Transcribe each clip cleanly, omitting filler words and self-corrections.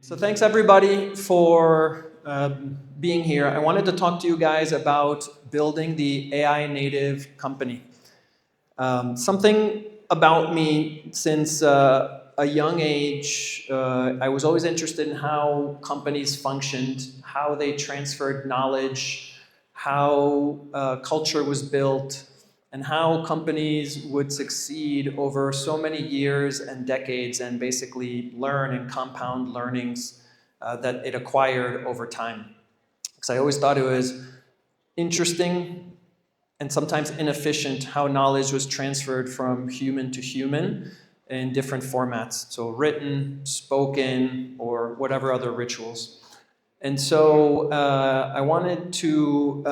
So thanks everybody for being here. I wanted to talk to you guys about building the AI native company. Something about me since a young age, I was always interested in how companies functioned, how they transferred knowledge, how culture was built, and how companies would succeed over so many years and decades and basically learn and compound learnings that it acquired over time. Because I always thought it was interesting and sometimes inefficient how knowledge was transferred from human to human in different formats. So written, spoken, or whatever other rituals. And so I wanted to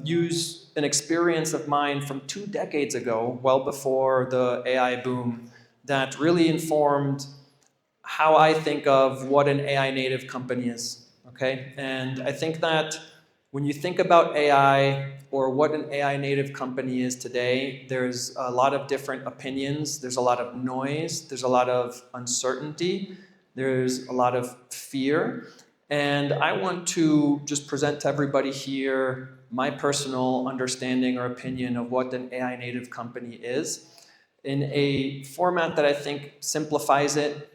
use an experience of mine from 2 decades ago, well before the AI boom, that really informed how I think of what an AI native company is, okay? And I think that when you think about AI or what an AI native company is today, there's a lot of different opinions, there's a lot of noise, there's a lot of uncertainty, there's a lot of fear. And I want to just present to everybody here my personal understanding or opinion of what an AI native company is in a format that I think simplifies it,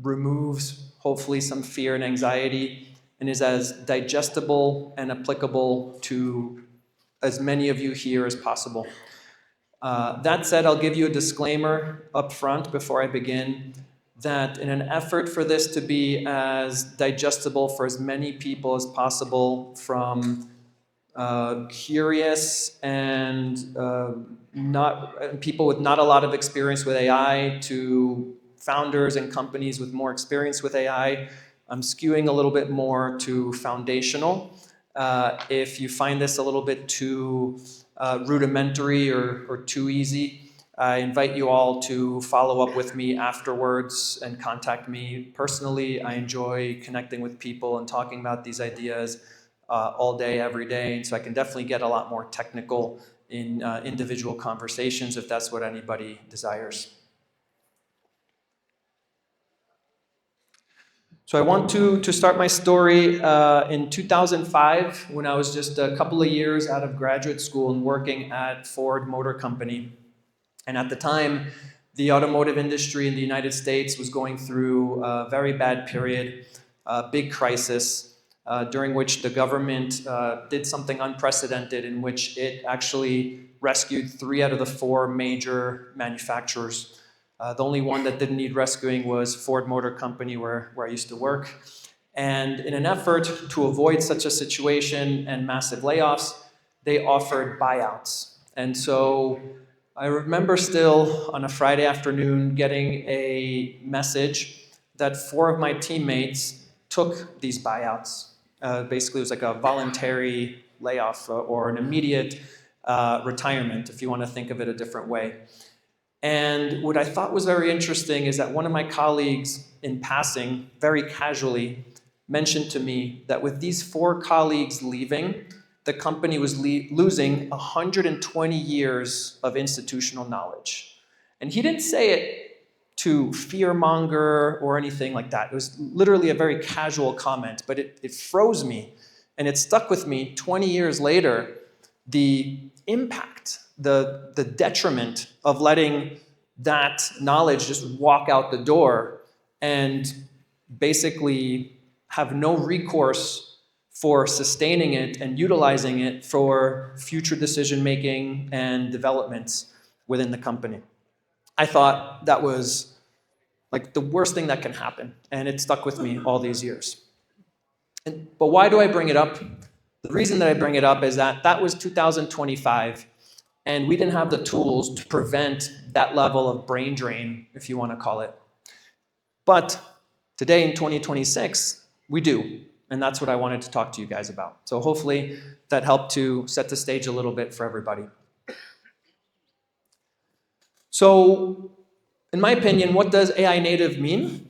removes hopefully some fear and anxiety, and is as digestible and applicable to as many of you here as possible. That said, I'll give you a disclaimer up front before I begin that in an effort for this to be as digestible for as many people as possible, from curious and people with not a lot of experience with AI to founders and companies with more experience with AI, I'm skewing a little bit more to foundational. If you find this a little bit too rudimentary or too easy, I invite you all to follow up with me afterwards and contact me personally. I enjoy connecting with people and talking about these ideas all day, every day. And so I can definitely get a lot more technical in individual conversations if that's what anybody desires. So I want to start my story in 2005 when I was just a couple of years out of graduate school and working at Ford Motor Company. And at the time, the automotive industry in the United States was going through a very bad period, a big crisis, during which the government did something unprecedented in which it actually rescued 3 out of the 4 major manufacturers. The only one that didn't need rescuing was Ford Motor Company, where I used to work. And in an effort to avoid such a situation and massive layoffs, they offered buyouts. And so I remember still on a Friday afternoon getting a message that 4 of my teammates took these buyouts. Basically, it was like a voluntary layoff or an immediate retirement, if you want to think of it a different way. And what I thought was very interesting is that one of my colleagues, in passing, very casually, mentioned to me that with these 4 colleagues leaving, the company was losing 120 years of institutional knowledge. And he didn't say it to fearmonger or anything like that. It was literally a very casual comment, but it froze me. And it stuck with me 20 years later, the impact, the detriment of letting that knowledge just walk out the door and basically have no recourse for sustaining it and utilizing it for future decision-making and developments within the company. I thought that was like the worst thing that can happen, and it stuck with me all these years. But why do I bring it up? The reason that I bring it up is that was 2025, and we didn't have the tools to prevent that level of brain drain, if you want to call it. But today in 2026, we do. And that's what I wanted to talk to you guys about. So hopefully that helped to set the stage a little bit for everybody. So in my opinion, what does AI native mean?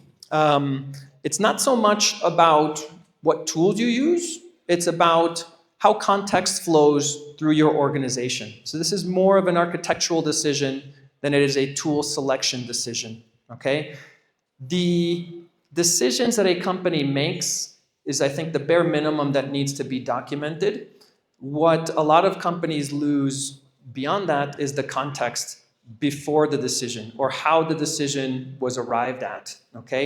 It's not so much about what tools you use, it's about how context flows through your organization. So this is more of an architectural decision than it is a tool selection decision, okay? The decisions that a company makes is, I think, the bare minimum that needs to be documented. What a lot of companies lose beyond that is the context before the decision, or how the decision was arrived at, okay?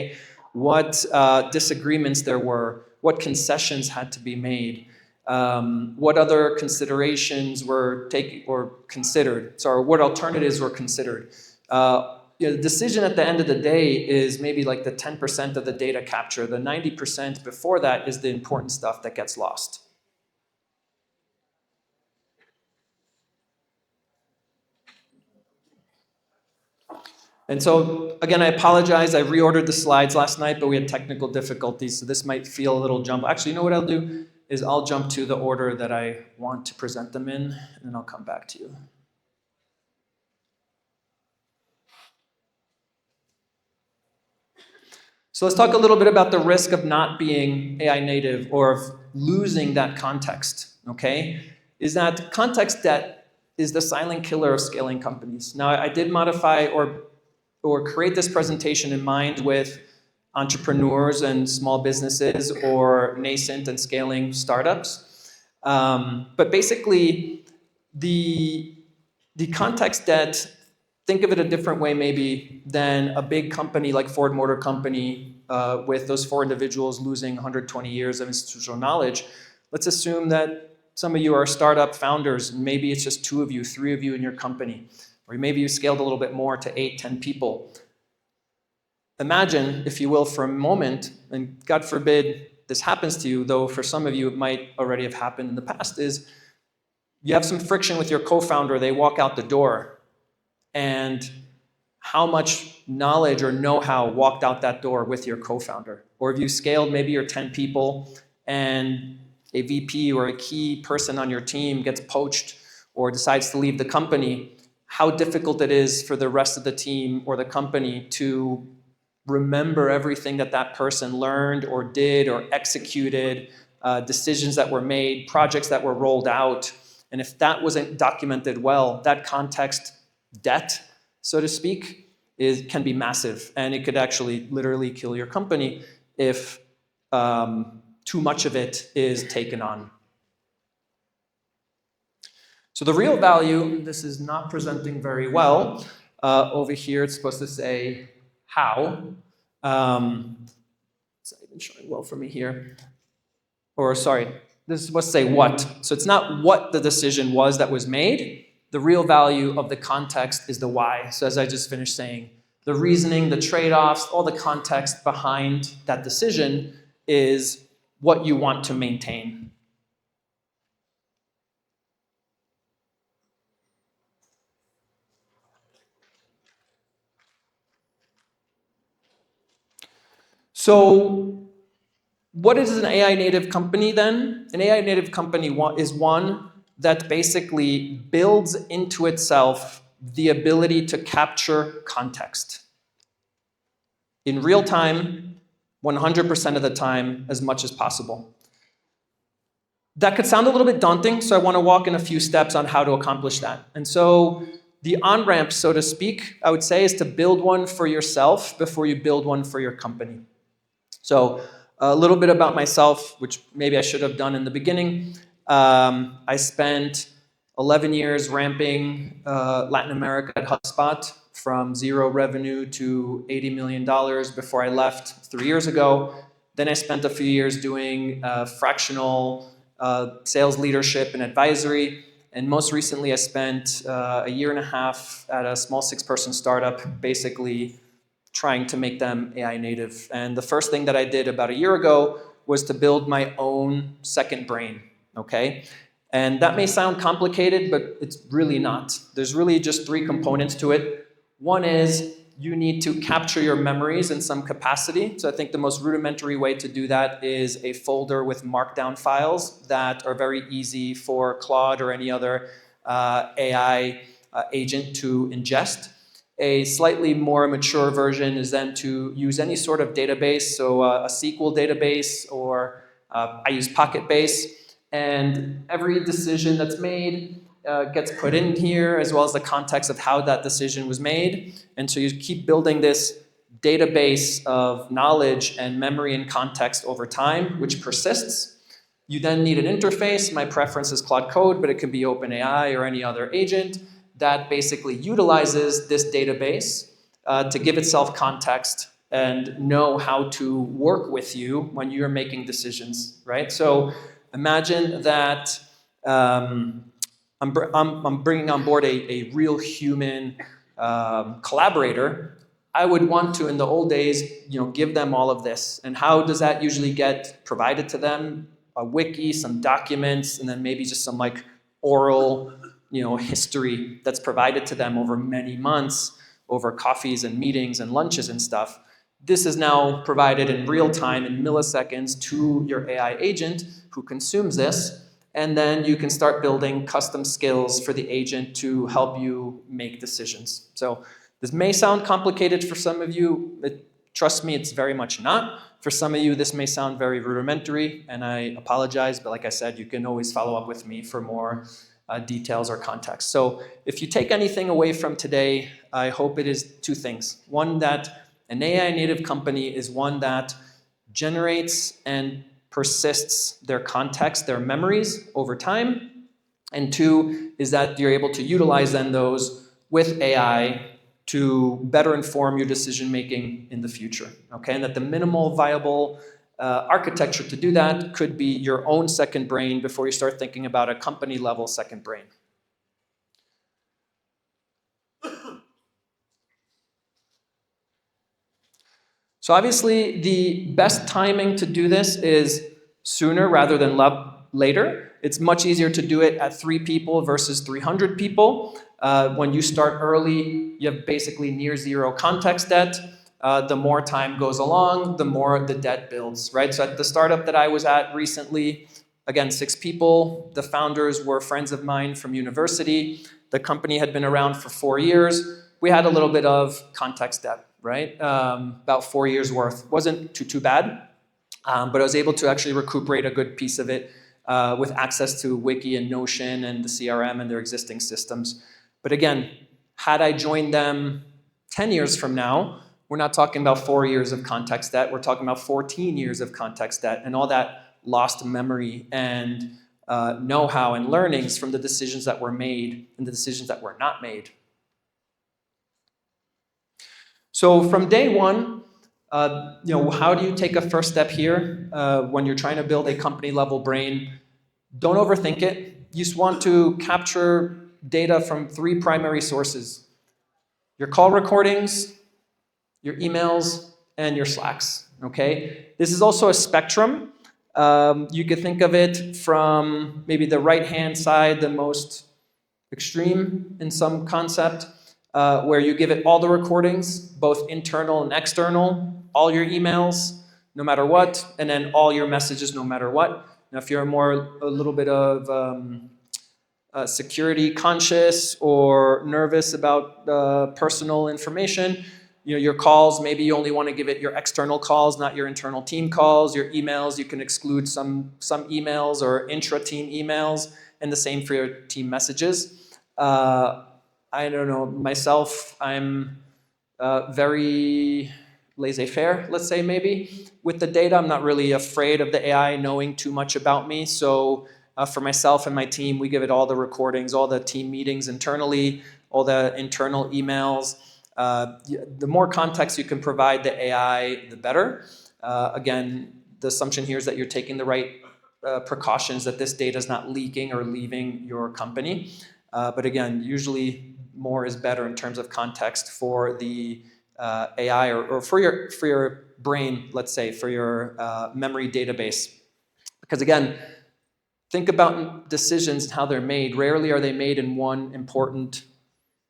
What disagreements there were, what concessions had to be made, what other considerations were taken or considered, sorry, what alternatives were considered. The decision at the end of the day is maybe like the 10% of the data capture. The 90% before that is the important stuff that gets lost. And so, again, I apologize. I reordered the slides last night, but we had technical difficulties, so this might feel a little jumbled. Actually, you know what I'll do is I'll jump to the order that I want to present them in, and then I'll come back to you. So let's talk a little bit about the risk of not being AI native or of losing that context, okay? Is that context debt is the silent killer of scaling companies. Now, I did modify or create this presentation in mind with entrepreneurs and small businesses or nascent and scaling startups. But basically, the context debt, think of it a different way maybe than a big company like Ford Motor Company with those 4 individuals losing 120 years of institutional knowledge. Let's assume that some of you are startup founders, and maybe it's just 2 of you, 3 of you in your company. Or maybe you scaled a little bit more to 8, 10 people. Imagine, if you will, for a moment, and God forbid this happens to you, though for some of you it might already have happened in the past, is you have some friction with your co-founder, they walk out the door, and how much knowledge or know-how walked out that door with your co-founder? Or if you scaled, maybe you're 10 people, and a VP or a key person on your team gets poached or decides to leave the company, how difficult it is for the rest of the team or the company to remember everything that that person learned or did or executed, decisions that were made, projects that were rolled out. And if that wasn't documented well, that context debt, so to speak, can be massive. And it could actually literally kill your company if too much of it is taken on. So the real value, this is not presenting very well. Over here, it's supposed to say how. It's not even showing well for me here. Or sorry, this is supposed to say what. So it's not what the decision was that was made. The real value of the context is the why. So as I just finished saying, the reasoning, the trade-offs, all the context behind that decision is what you want to maintain. So what is an AI native company then? An AI native company is one that basically builds into itself the ability to capture context in real time, 100% of the time, as much as possible. That could sound a little bit daunting, so I want to walk in a few steps on how to accomplish that. And so the on-ramp, so to speak, I would say, is to build one for yourself before you build one for your company. So a little bit about myself, which maybe I should have done in the beginning. I spent 11 years ramping Latin America at HubSpot from 0 revenue to $80 million before I left 3 years ago. Then I spent a few years doing fractional sales leadership and advisory. And most recently, I spent a year and a half at a small 6-person startup, basically trying to make them AI native. And the first thing that I did about a year ago was to build my own second brain, okay? And that may sound complicated, but it's really not. There's really just 3 components to it. One is you need to capture your memories in some capacity. So I think the most rudimentary way to do that is a folder with markdown files that are very easy for Claude or any other AI agent to ingest. A slightly more mature version is then to use any sort of database, so a SQL database, or I use Pocketbase, and every decision that's made gets put in here, as well as the context of how that decision was made. And so you keep building this database of knowledge and memory and context over time, which persists. You then need an interface. My preference is Claude Code, but it can be OpenAI or any other agent that basically utilizes this database to give itself context and know how to work with you when you're making decisions, right? So imagine that I'm bringing on board a real human collaborator. I would want to, in the old days, give them all of this. And how does that usually get provided to them? A wiki, some documents, and then maybe just some like oral, history that's provided to them over many months, over coffees and meetings and lunches and stuff. This is now provided in real time in milliseconds to your AI agent who consumes this, and then you can start building custom skills for the agent to help you make decisions. So this may sound complicated for some of you. Trust me, it's very much not. For some of you, this may sound very rudimentary, and I apologize, but like I said, you can always follow up with me for more details or context. So if you take anything away from today, I hope it is two things. One, that an AI native company is one that generates and persists their context, their memories over time. And two, is that you're able to utilize then those with AI to better inform your decision-making in the future, okay? And that the minimal viable architecture to do that could be your own second brain before you start thinking about a company-level second brain. So obviously, the best timing to do this is sooner rather than later. It's much easier to do it at 3 people versus 300 people. When you start early, you have basically near zero context debt. The more time goes along, the more the debt builds, right? So at the startup that I was at recently, again, 6 people. The founders were friends of mine from university. The company had been around for 4 years. We had a little bit of context debt, right? About 4 years worth. Wasn't too bad, but I was able to actually recuperate a good piece of it with access to Wiki and Notion and the CRM and their existing systems. But again, had I joined them 10 years from now, we're not talking about 4 years of context debt. We're talking about 14 years of context debt and all that lost memory and know-how and learnings from the decisions that were made and the decisions that were not made. So from day one, how do you take a first step here when you're trying to build a company-level brain? Don't overthink it. You just want to capture data from 3 primary sources: your call recordings, your emails, and your Slacks, okay? This is also a spectrum. You could think of it from maybe the right-hand side, the most extreme in some concept, where you give it all the recordings, both internal and external, all your emails, no matter what, and then all your messages, no matter what. Now, if you're a little bit of security conscious or nervous about personal information, your calls, maybe you only want to give it your external calls, not your internal team calls. Your emails, you can exclude some emails or intra-team emails, and the same for your team messages. I don't know, myself, I'm very laissez-faire, let's say maybe. With the data, I'm not really afraid of the AI knowing too much about me. So for myself and my team, we give it all the recordings, all the team meetings internally, all the internal emails. The more context you can provide the AI, the better. Again, the assumption here is that you're taking the right precautions, that this data is not leaking or leaving your company. But again, usually more is better in terms of context for the AI or for your brain, let's say, for your memory database. Because again, think about decisions and how they're made. Rarely are they made in one important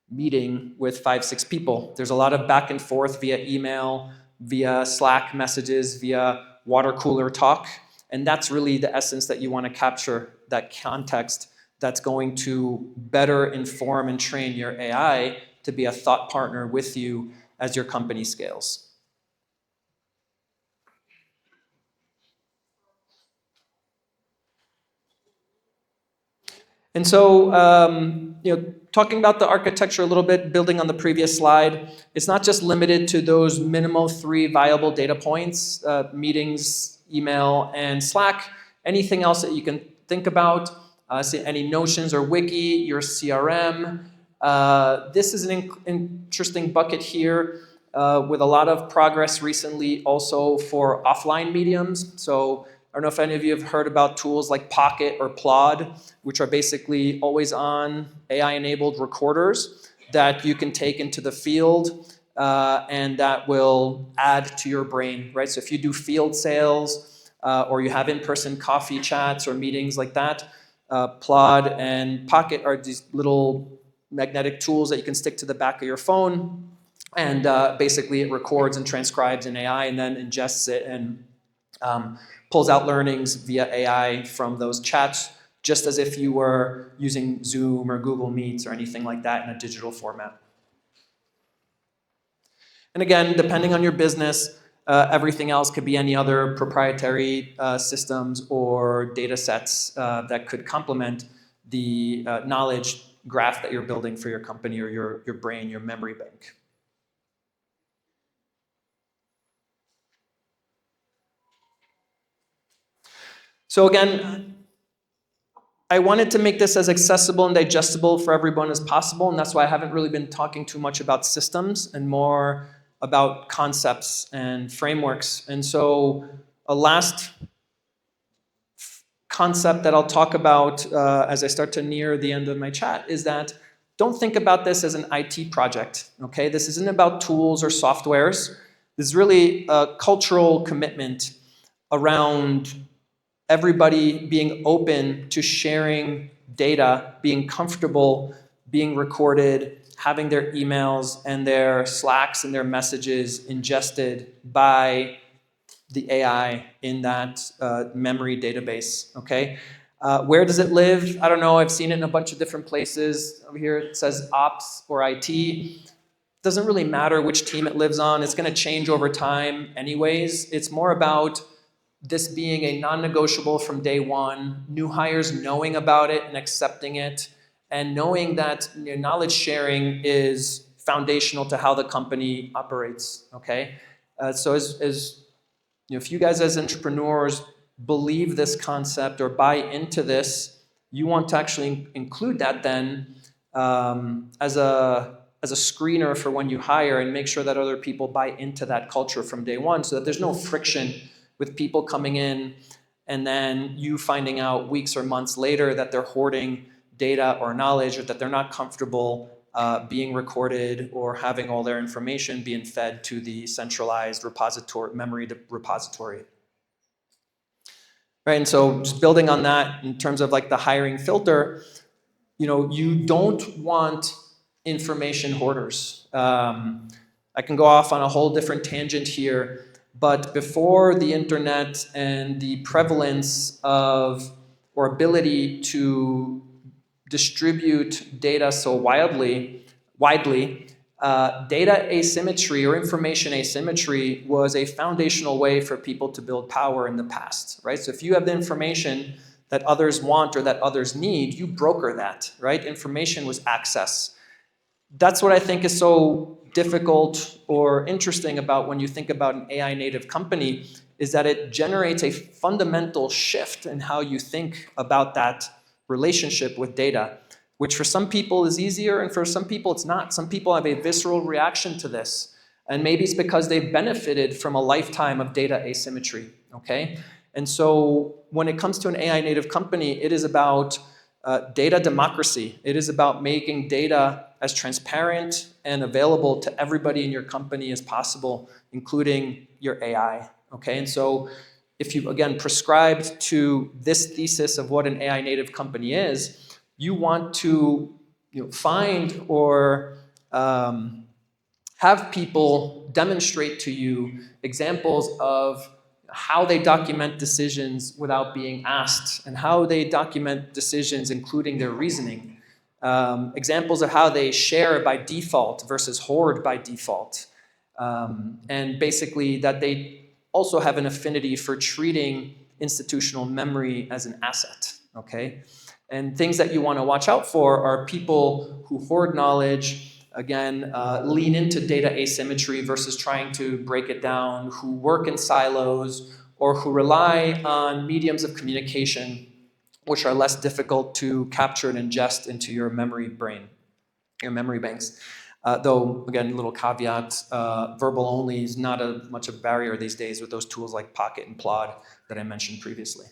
meeting with 5, 6 people. There's a lot of back and forth via email, via Slack messages, via water cooler talk. And that's really the essence that you want to capture, that context that's going to better inform and train your AI to be a thought partner with you as your company scales. And so, talking about the architecture a little bit, building on the previous slide, it's not just limited to those minimal 3 viable data points, meetings, email, and Slack. Anything else that you can think about, any Notions or Wiki, your CRM. This is an interesting bucket here with a lot of progress recently also for offline mediums. So I don't know if any of you have heard about tools like Pocket or Plod, which are basically always-on AI-enabled recorders that you can take into the field and that will add to your brain, right? So if you do field sales or you have in-person coffee chats or meetings like that, Plod and Pocket are these little magnetic tools that you can stick to the back of your phone, and basically it records and transcribes in AI and then ingests it and pulls out learnings via AI from those chats, just as if you were using Zoom or Google Meets or anything like that in a digital format. And again, depending on your business, everything else could be any other proprietary systems or data sets that could complement the knowledge graph that you're building for your company or your brain, your memory bank. So again, I wanted to make this as accessible and digestible for everyone as possible, and that's why I haven't really been talking too much about systems and more about concepts and frameworks. And so a last concept that I'll talk about as I start to near the end of my chat is that don't think about this as an IT project, okay? This isn't about tools or softwares. This is really a cultural commitment around everybody being open to sharing data, being comfortable, being recorded, having their emails and their Slacks and their messages ingested by the AI in that memory database, okay? Where does it live? I don't know, I've seen it in a bunch of different places. Over here it says ops or IT. Doesn't really matter which team it lives on. It's gonna change over time anyways. It's more about this being a non-negotiable from day one, new hires knowing about it and accepting it, and knowing that knowledge sharing is foundational to how the company operates, okay? So if you guys as entrepreneurs believe this concept or buy into this, you want to actually include that then as a screener for when you hire and make sure that other people buy into that culture from day one so that there's no friction with people coming in and then you finding out weeks or months later that they're hoarding data or knowledge or that they're not comfortable being recorded or having all their information being fed to the centralized repository, memory repository. Right, and so just building on that in terms of like the hiring filter, you don't want information hoarders. I can go off on a whole different tangent here, but before the internet and the prevalence of or ability to distribute data so widely, data asymmetry or information asymmetry was a foundational way for people to build power in the past, right? So if you have the information that others want or that others need, you broker that, right? Information was access. That's what I think is so difficult or interesting about when you think about an AI native company is that it generates a fundamental shift in how you think about that relationship with data, which for some people is easier and for some people it's not. Some people have a visceral reaction to this, and maybe it's because they've benefited from a lifetime of data asymmetry, okay? And so when it comes to an AI native company, it is about data democracy. It is about making data as transparent and available to everybody in your company as possible, including your AI, okay? And so if you, again, prescribed to this thesis of what an AI native company is, you want to find or have people demonstrate to you examples of how they document decisions without being asked and how they document decisions including their reasoning. Examples of how they share by default versus hoard by default. And basically that they also have an affinity for treating institutional memory as an asset, okay? And things that you want to watch out for are people who hoard knowledge, again, lean into data asymmetry versus trying to break it down, who work in silos, or who rely on mediums of communication which are less difficult to capture and ingest into your memory brain, your memory banks. Though, again, little caveat, verbal only is not much of a barrier these days with those tools like Pocket and Plod that I mentioned previously.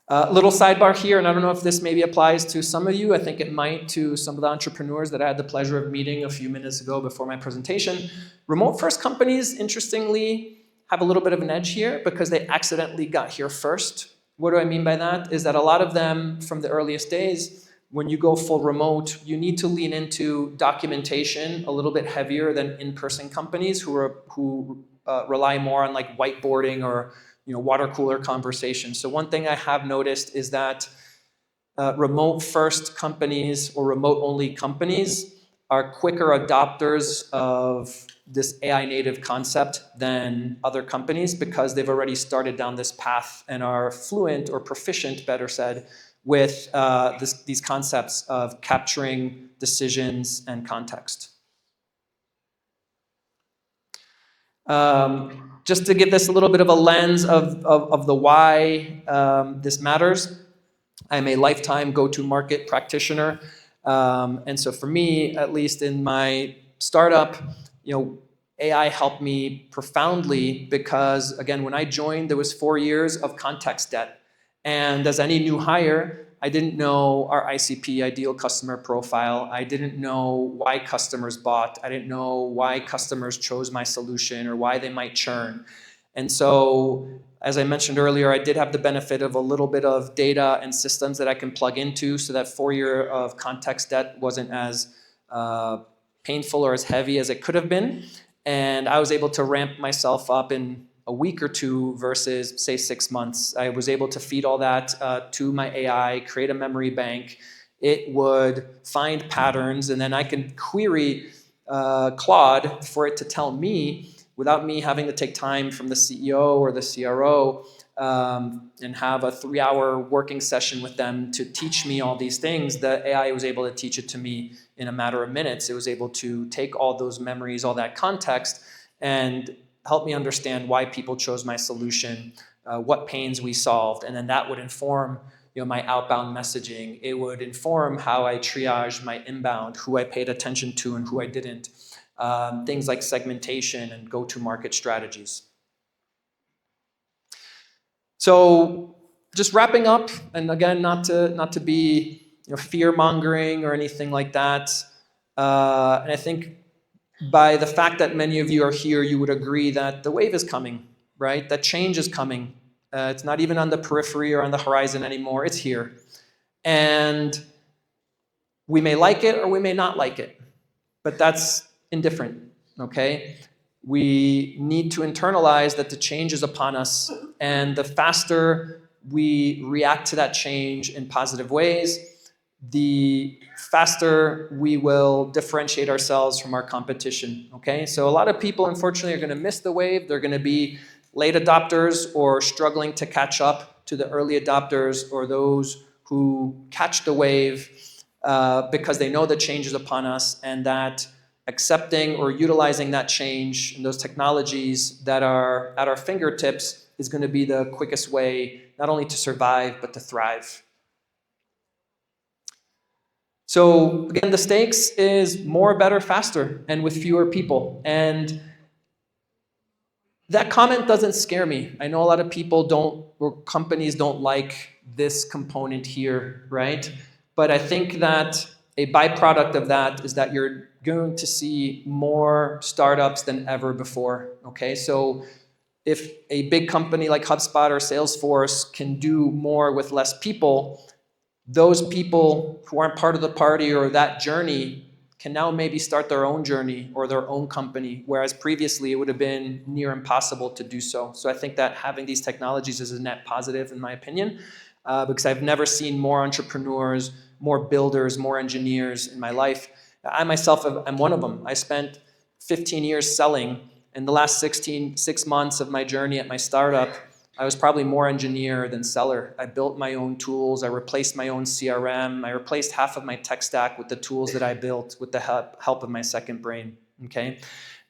Little sidebar here, and I don't know if this maybe applies to some of you. I think it might to some of the entrepreneurs that I had the pleasure of meeting a few minutes ago before my presentation. Remote first companies, interestingly, have a little bit of an edge here because they accidentally got here first. What do I mean by that? Is that a lot of them from the earliest days, when you go full remote, you need to lean into documentation a little bit heavier than in-person companies who rely more on like whiteboarding or water cooler conversations. So one thing I have noticed is that remote first companies or remote only companies are quicker adopters of this AI native concept than other companies because they've already started down this path and are fluent or proficient, better said, with these concepts of capturing decisions and context. Just to give this a little bit of a lens of the why this matters, I'm a lifetime go-to-market practitioner. And so for me, at least in my startup, AI helped me profoundly because, again, when I joined, there was 4 years of context debt. And as any new hire, I didn't know our ICP, ideal customer profile. I didn't know why customers bought. I didn't know why customers chose my solution or why they might churn. And so, as I mentioned earlier, I did have the benefit of a little bit of data and systems that I can plug into so that 4 year of context debt wasn't as painful or as heavy as it could have been. And I was able to ramp myself up in a week or two versus, say, 6 months. I was able to feed all that to my AI, create a memory bank. It would find patterns, and then I could query Claude for it to tell me, without me having to take time from the CEO or the CRO and have a 3-hour working session with them to teach me all these things. The AI was able to teach it to me in a matter of minutes. It was able to take all those memories, all that context, and help me understand why people chose my solution, what pains we solved, and then that would inform my outbound messaging. It would inform how I triaged my inbound, who I paid attention to and who I didn't. Things like segmentation and go-to-market strategies. So just wrapping up, and again, not to be fear-mongering or anything like that. And I think by the fact that many of you are here, you would agree that the wave is coming, right? That change is coming. It's not even on the periphery or on the horizon anymore. It's here. And we may like it or we may not like it, but that's indifferent, okay? We need to internalize that the change is upon us, and the faster we react to that change in positive ways, the faster we will differentiate ourselves from our competition, okay? So a lot of people, unfortunately, are going to miss the wave. They're going to be late adopters or struggling to catch up to the early adopters or those who catch the wave because they know the change is upon us, and that accepting or utilizing that change and those technologies that are at our fingertips is going to be the quickest way not only to survive, but to thrive. So again, the stakes is more, better, faster, and with fewer people. And that comment doesn't scare me. I know a lot of people don't, or companies don't like this component here, right? But I think that a byproduct of that is that you're going to see more startups than ever before, okay? So if a big company like HubSpot or Salesforce can do more with less people, those people who aren't part of the party or that journey can now maybe start their own journey or their own company, whereas previously it would have been near impossible to do so. So I think that having these technologies is a net positive, in my opinion, because I've never seen more entrepreneurs, more builders, more engineers in my life. I myself am one of them. I spent 15 years selling. In the last 6 months of my journey at my startup, I was probably more engineer than seller. I built my own tools. I replaced my own CRM. I replaced half of my tech stack with the tools that I built with the help of my second brain, okay?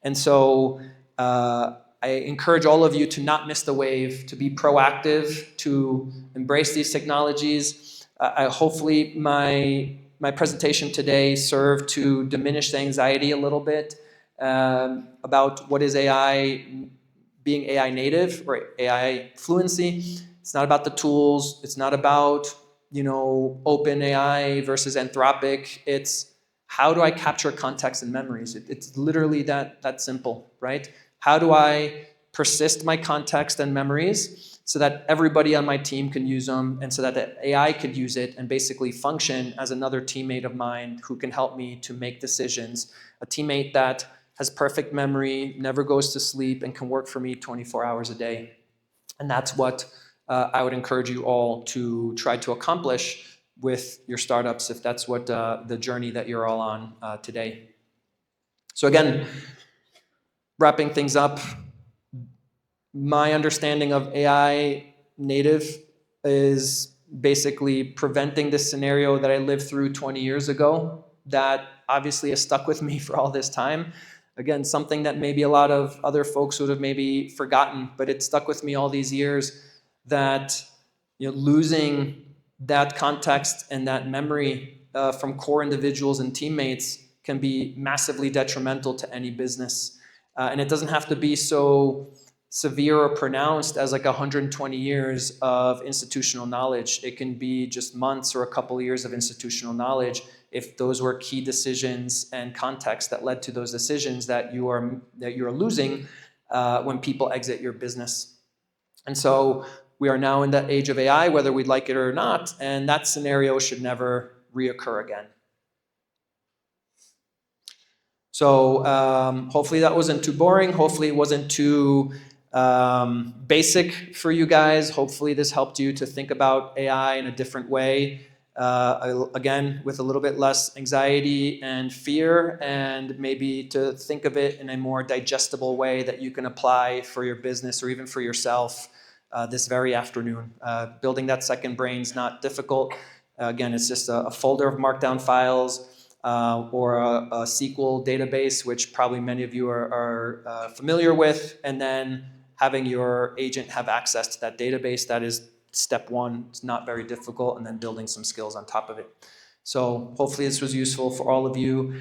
And so I encourage all of you to not miss the wave, to be proactive, to embrace these technologies. Hopefully my presentation today served to diminish the anxiety a little bit about what is AI, being AI native or AI fluency. It's not about the tools. It's not about, open AI versus Anthropic. It's how do I capture context and memories? It's literally that simple, right? How do I persist my context and memories so that everybody on my team can use them and so that the AI could use it and basically function as another teammate of mine who can help me to make decisions, a teammate that has perfect memory, never goes to sleep, and can work for me 24 hours a day. And that's what I would encourage you all to try to accomplish with your startups if that's what the journey that you're all on today. So again, wrapping things up, my understanding of AI native is basically preventing this scenario that I lived through 20 years ago that obviously has stuck with me for all this time. Again, something that maybe a lot of other folks would have maybe forgotten, but it stuck with me all these years, that losing that context and that memory from core individuals and teammates can be massively detrimental to any business. And it doesn't have to be so severe or pronounced as like 120 years of institutional knowledge. It can be just months or a couple of years of institutional knowledge if those were key decisions and context that led to those decisions that you are losing when people exit your business. And so we are now in the age of AI, whether we'd like it or not, and that scenario should never reoccur again. So hopefully that wasn't too boring. Hopefully it wasn't too basic for you guys. Hopefully this helped you to think about AI in a different way. Again, with a little bit less anxiety and fear, and maybe to think of it in a more digestible way that you can apply for your business or even for yourself this very afternoon. Building that second brain is not difficult. Again, it's just a folder of markdown files or a SQL database, which probably many of you are familiar with, and then having your agent have access to that database. That is step one. It's not very difficult, and then building some skills on top of it. So hopefully this was useful for all of you.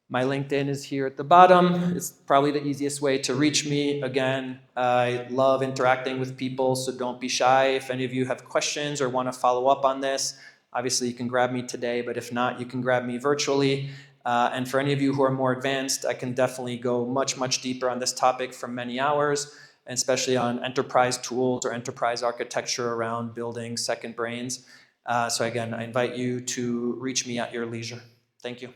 My LinkedIn is here at the bottom. It's probably the easiest way to reach me. Again, I love interacting with people, so don't be shy. If any of you have questions or want to follow up on this, obviously you can grab me today, but if not, you can grab me virtually. And for any of you who are more advanced, I can definitely go much, much deeper on this topic for many hours, and especially on enterprise tools or enterprise architecture around building second brains. So again, I invite you to reach me at your leisure. Thank you.